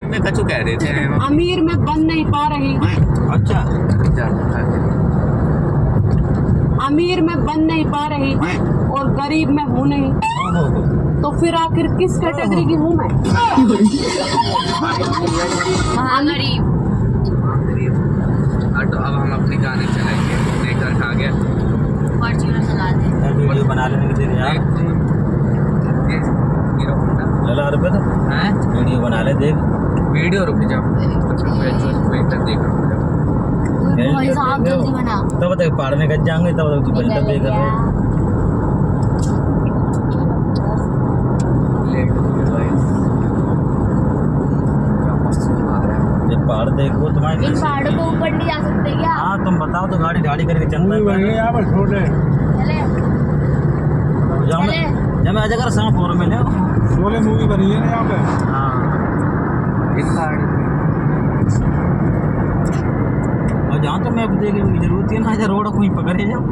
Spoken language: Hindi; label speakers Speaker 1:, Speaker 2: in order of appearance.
Speaker 1: मैं कछु कह रहे थे
Speaker 2: अमीर में बन नहीं पा रही,
Speaker 3: अच्छा
Speaker 2: अमीर में बन नहीं पा रही और गरीब में हूँ नहीं, तो फिर आखिर किस कैटेगरी की हूँ मैं?
Speaker 4: महागरीब।
Speaker 1: तो अब हम अपने गाने चलाएंगे। नेटवर्क आ गया।
Speaker 4: फॉर्च्यूनर चला दे।
Speaker 3: वीडियो बना लेने के लिए यार
Speaker 1: हीरो होंडा
Speaker 3: लला रुपये तो
Speaker 1: हैं?
Speaker 3: वीडियो बना ले देख
Speaker 1: वीडियो रुक जाओ वेटर देख रहा हूँ।
Speaker 4: भाई साहब जल्दी बना।
Speaker 3: तब तक पढ़ने का जाएंगे तब तक तू पहले तब कर रहे
Speaker 1: लेट हो गया गाइस। क्या मस्त आ रहा है।
Speaker 3: ये पहाड़ देखो तुम्हारे
Speaker 4: इन पहाड़ों को ऊपर नहीं जा सकते क्या?
Speaker 3: हाँ तुम बताओ तो गाड़ी गाड़ी करके चलना है पहले।
Speaker 5: यहाँ पर छोड़ रहे
Speaker 4: चले
Speaker 3: जब
Speaker 4: चले।
Speaker 3: जब मैं अजगर सांप और में ले
Speaker 5: शोले मूवी बनी है ना यहाँ पे।
Speaker 3: हाँ
Speaker 1: इस पहाड़ पे
Speaker 3: और जहाँ तो मैप देखने की जरूरत है ना, इधर रोड कोई पकड़े जाओ।